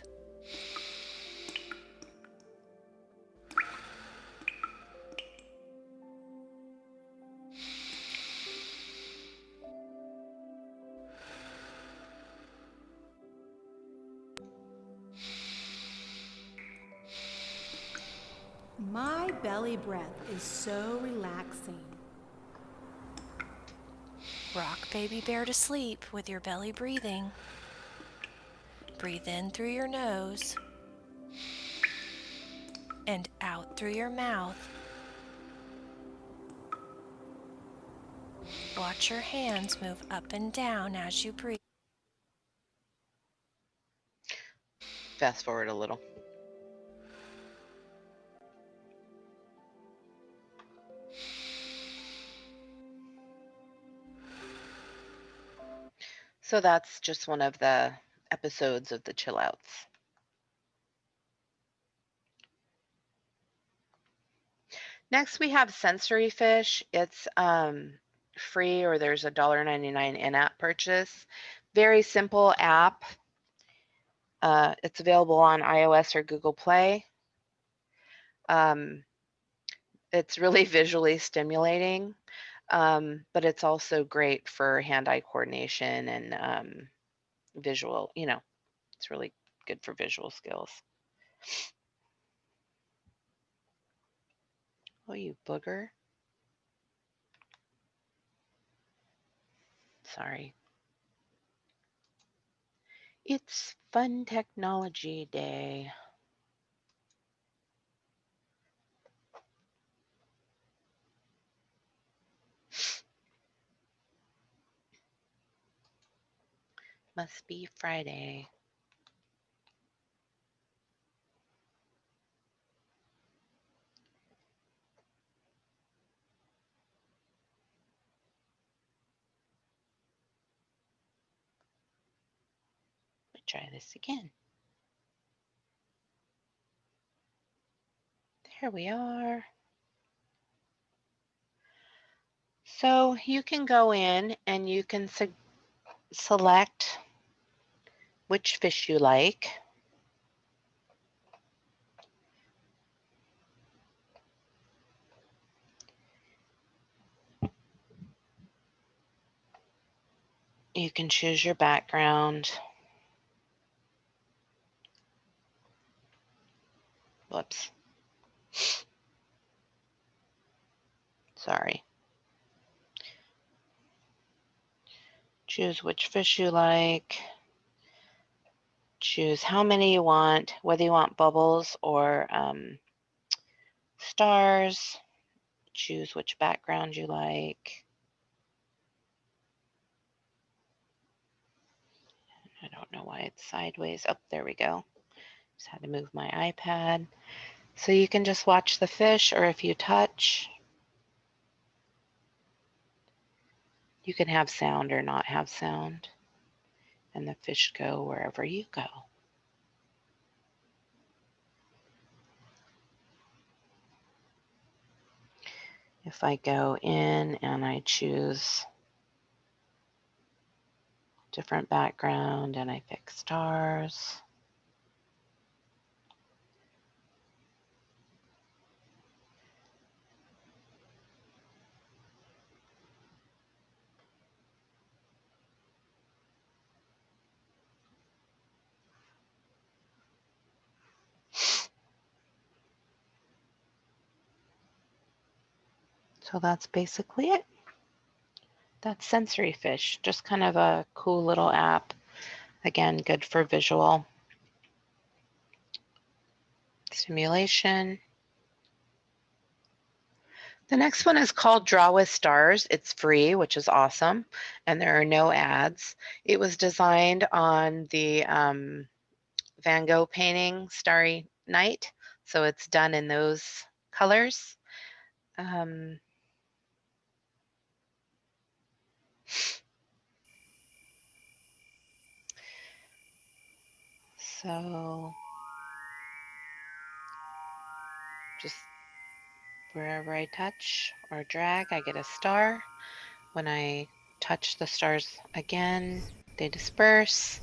My belly breath is so relaxing. Rock Baby Bear to sleep with your belly breathing. Breathe in through your nose and out through your mouth. Watch your hands move up and down as you breathe. fast forward a little. So that's just one of the episodes of the Chill Outs. Next, we have Sensory Fish. It's free, or there's a $1.99 in-app purchase. Very simple app. It's available on iOS or Google Play. It's really visually stimulating, but it's also great for hand-eye coordination and visual, it's really good for visual skills. Oh, you booger. Sorry. It's Fun Technology Day. Must be Friday. Try this again. There we are. So you can go in and you can select which fish you like. You can choose your background. Whoops. Sorry. Choose which fish you like. Choose how many you want, whether you want bubbles or stars. Choose which background you like. I don't know why it's sideways. Oh, there we go. Just had to move my iPad. So you can just watch the fish, or if you touch, you can have sound or not have sound, and the fish go wherever you go. If I go in and I choose different background and I pick stars, so that's basically it. That's Sensory Fish, just kind of a cool little app. Again, good for visual stimulation. The next one is called Draw with Stars. It's free, which is awesome, and there are no ads. It was designed on the Van Gogh painting, Starry Night, so it's done in those colors. So just wherever I touch or drag, I get a star. When I touch the stars again, they disperse.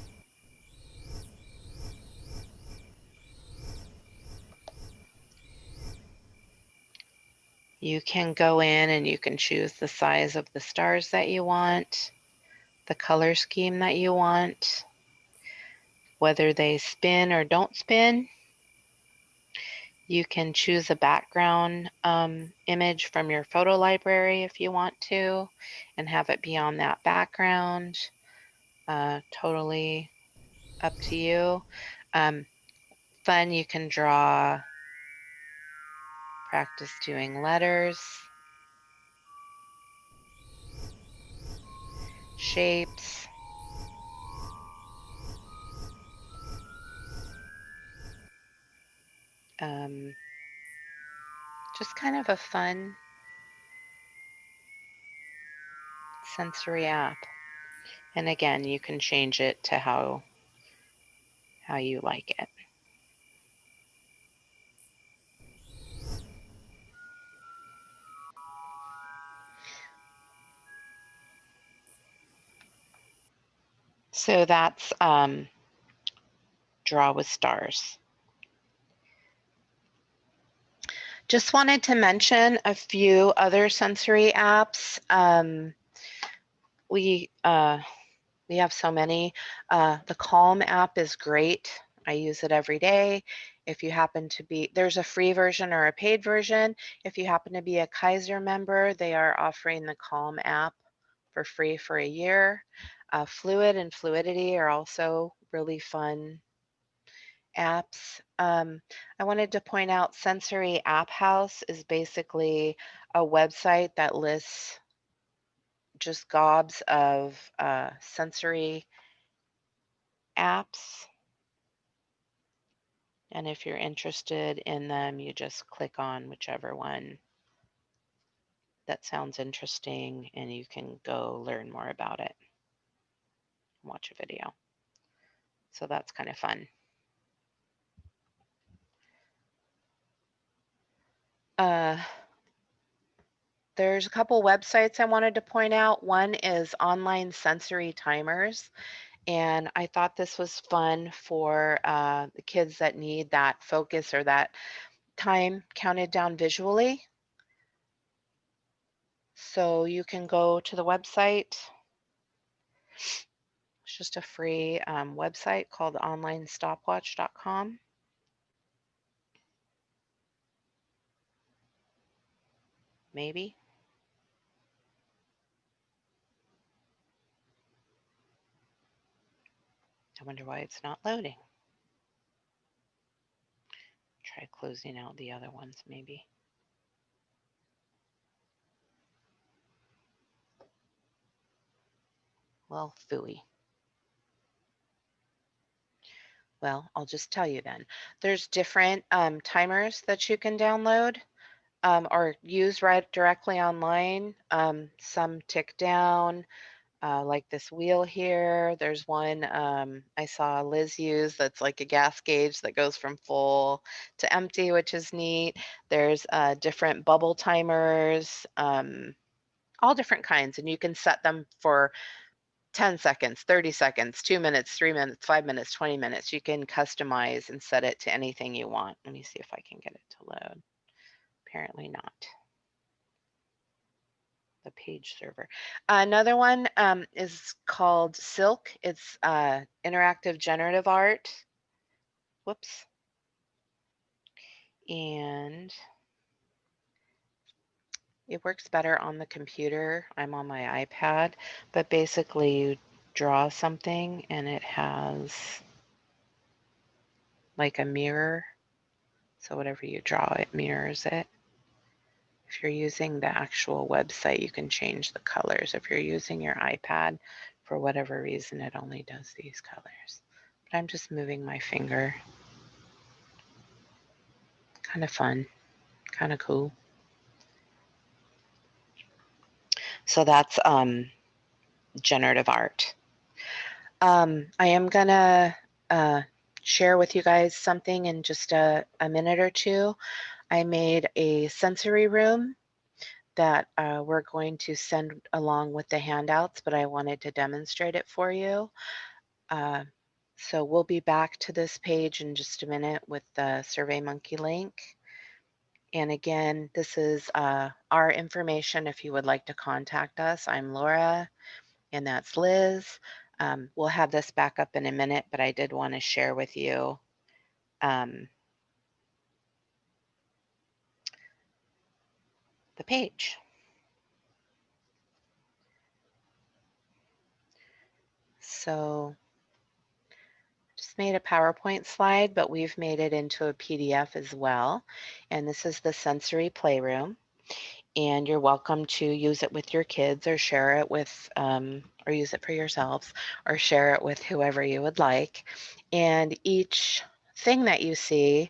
You can go in and you can choose the size of the stars that you want, the color scheme that you want, whether they spin or don't spin. You can choose a background image from your photo library if you want to, and have it be on that background. Totally up to you. Fun, you can draw, practice doing letters, shapes. Just kind of a fun sensory app. And again, you can change it to how you like it. So that's Draw with Stars. Just wanted to mention a few other sensory apps. We have so many. The Calm app is great. I use it every day. If you happen to be, there's a free version or a paid version. If you happen to be a Kaiser member, they are offering the Calm app for free for a year. Fluid and Fluidity are also really fun apps. I wanted to point out Sensory App House is basically a website that lists just gobs of sensory apps. And if you're interested in them, you just click on whichever one that sounds interesting and you can go learn more about it. Watch a video. So that's kind of fun. There's a couple websites I wanted to point out. One is Online Sensory Timers. And I thought this was fun for the kids that need that focus or that time counted down visually. So you can go to the website. It's just a free website called onlinestopwatch.com. Maybe. I wonder why it's not loading. Try closing out the other ones, maybe. Well, phooey. Well, I'll just tell you then. There's different timers that you can download or use right directly online. Some tick down, like this wheel here. There's one I saw Liz use that's like a gas gauge that goes from full to empty, which is neat. There's different bubble timers, all different kinds, and you can set them for 10 seconds, 30 seconds, 2 minutes, 3 minutes, 5 minutes, 20 minutes. You can customize and set it to anything you want. Let me see if I can get it to load. Apparently not. The page server. Another one is called Silk. It's interactive generative art. Whoops. And it works better on the computer. I'm on my iPad, but basically you draw something and it has like a mirror. So whatever you draw, it mirrors it. If you're using the actual website, you can change the colors. If you're using your iPad, for whatever reason, it only does these colors. But I'm just moving my finger. Kind of fun, kind of cool. So that's generative art. I am gonna share with you guys something in just a minute or two. I made a sensory room that we're going to send along with the handouts, but I wanted to demonstrate it for you. So we'll be back to this page in just a minute with the SurveyMonkey link. And again, this is our information if you would like to contact us. I'm Laura, and that's Liz. We'll have this back up in a minute, but I did want to share with you the page. So just made a PowerPoint slide, but we've made it into a PDF as well. And this is the sensory playroom. And you're welcome to use it with your kids or share it with, or use it for yourselves or share it with whoever you would like. And each thing that you see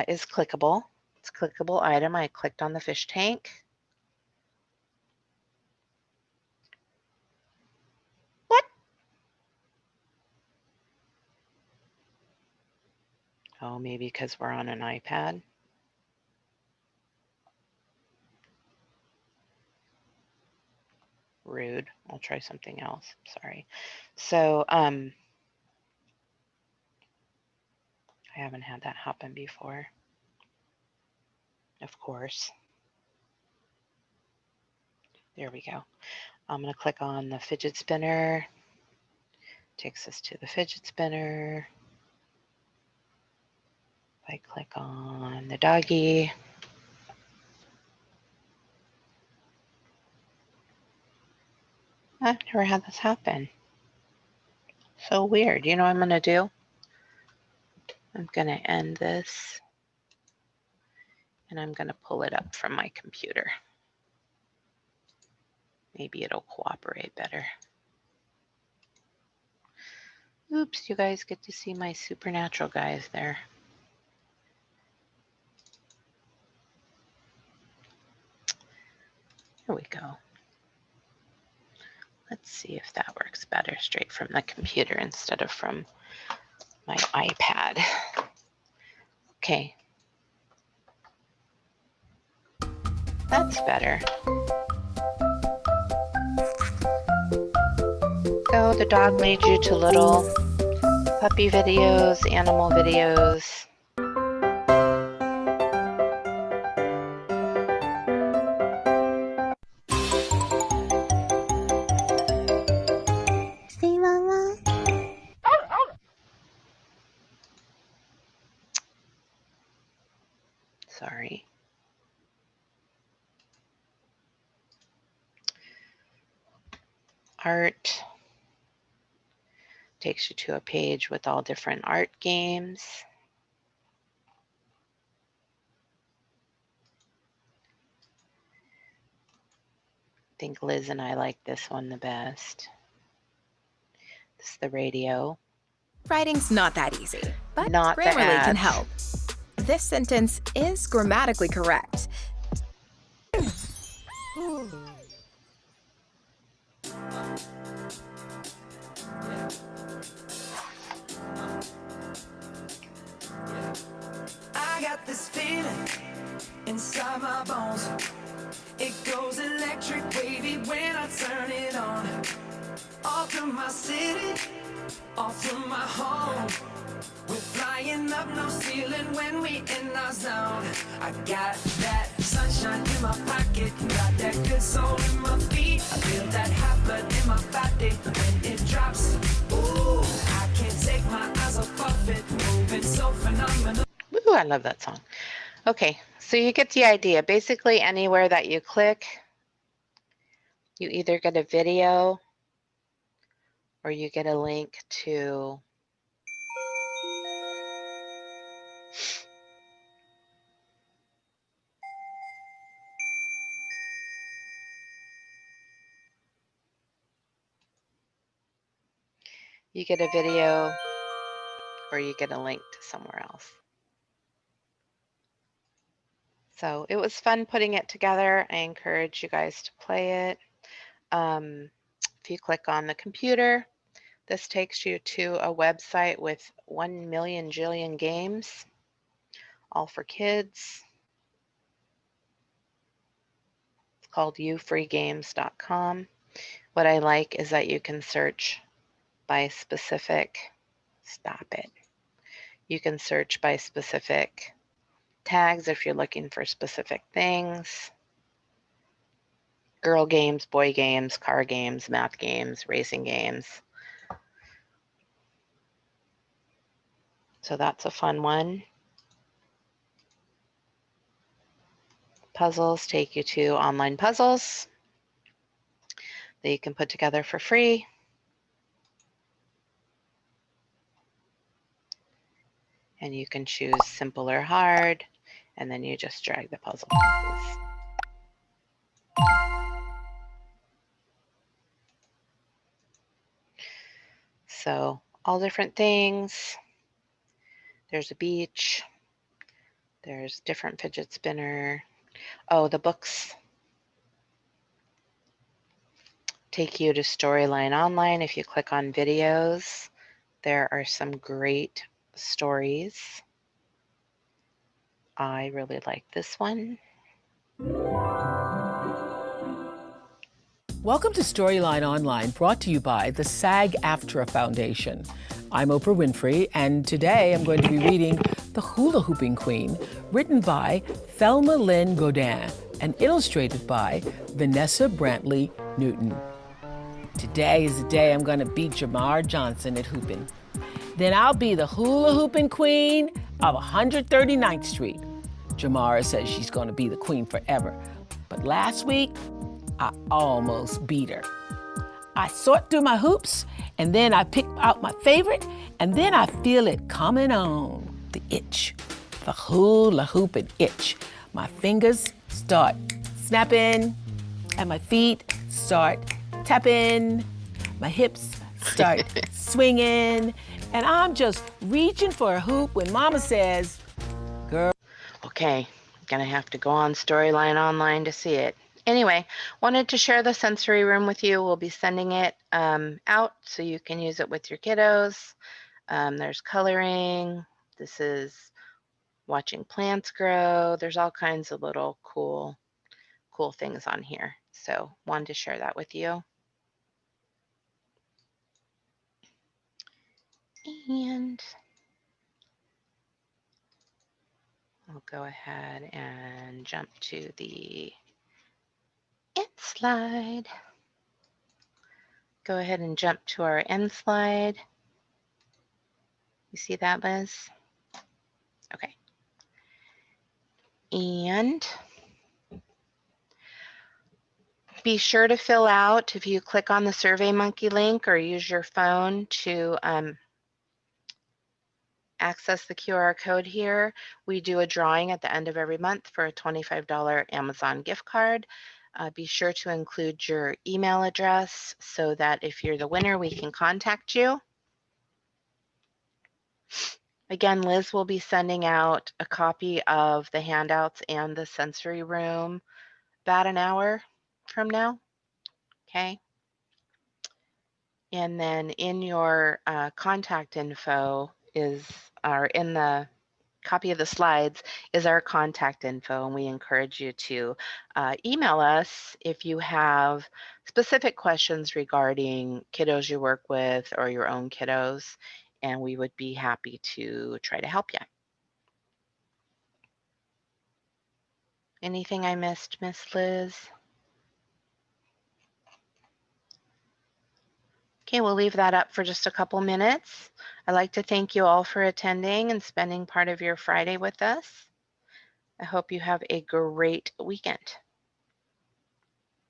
is clickable. It's a clickable item. I clicked on the fish tank. What? Oh, maybe because we're on an iPad. Rude. I'll try something else. Sorry. So, I haven't had that happen before. Of course. There we go. I'm going to click on the fidget spinner. Takes us to the fidget spinner. I click on the doggy. I've never had this happen. So weird. You know what I'm going to do? I'm going to end this and I'm going to pull it up from my computer. Maybe it'll cooperate better. Oops, you guys get to see my supernatural guys there. Here we go. Let's see if that works better straight from the computer instead of from my iPad. Okay. That's better. So the dog leads you to little puppy videos, animal videos. See, Mama? Sorry. Art takes you to a page with all different art games. I think Liz and I like this one the best. This is the radio. Writing's not that easy, but Not the Grammarly can ads. help. This sentence is grammatically correct. I got this feeling inside my bones. It goes electric wavy when I turn it on. All through my city, all through my home. We're flying up no ceiling when we in our zone. I got that sunshine in my pocket, got that good soul in my feet. I feel that hot blood in my body when it drops. Ooh, I can't take my eyes off of it, moving so phenomenal. Ooh, I love that song. Okay, so you get the idea. Basically, anywhere that you click, you either get a video or you get a link to or you get a link to somewhere else. So it was fun putting it together. I encourage you guys to play it. If you click on the computer, this takes you to a website with 1 million jillion games, all for kids. It's called youfreegames.com. What I like is that you can search by specific, stop it. You can search by specific tags if you're looking for specific things. Girl games, boy games, car games, math games, racing games. So that's a fun one. Puzzles take you to online puzzles that you can put together for free. And you can choose simple or hard, and then you just drag the puzzle pieces. So all different things. There's a beach. There's different fidget spinner. Oh, the books take you to Storyline Online. If you click on videos, there are some great stories. I really like this one. Welcome to Storyline Online, brought to you by the SAG-AFTRA Foundation. I'm Oprah Winfrey, and today I'm going to be reading The Hula Hooping Queen, written by Thelma Lynn Godin and illustrated by Vanessa Brantley Newton. Today is the day I'm going to beat Jamar Johnson at hooping. Then I'll be the hula hooping queen of 139th Street. Jamara says she's going to be the queen forever. But last week, I almost beat her. I sort through my hoops, and then I pick out my favorite, and then I feel it coming on, the itch, the hula hooping itch. My fingers start snapping, and my feet start tapping. My hips start swinging, and I'm just reaching for a hoop when Mama says, girl. Okay, gonna have to go on Storyline Online to see it. Anyway, wanted to share the sensory room with you. We'll be sending it out so you can use it with your kiddos. There's coloring. This is watching plants grow. There's all kinds of little cool things on here. So wanted to share that with you. And I'll go ahead and jump to the end slide. Go ahead and jump to our end slide. You see that, Liz? Okay. And be sure to fill out, if you click on the SurveyMonkey link or use your phone to access the QR code here. We do a drawing at the end of every month for a $25 Amazon gift card. Be sure to include your email address so that if you're the winner, we can contact you. Again, Liz will be sending out a copy of the handouts and the sensory room about an hour from now. Okay. And then in your contact info or in the copy of the slides is our contact info, and we encourage you to email us if you have specific questions regarding kiddos you work with or your own kiddos, and we would be happy to try to help you. Anything I missed, Miss Liz? Okay, we'll leave that up for just a couple minutes. I'd like to thank you all for attending and spending part of your Friday with us. I hope you have a great weekend.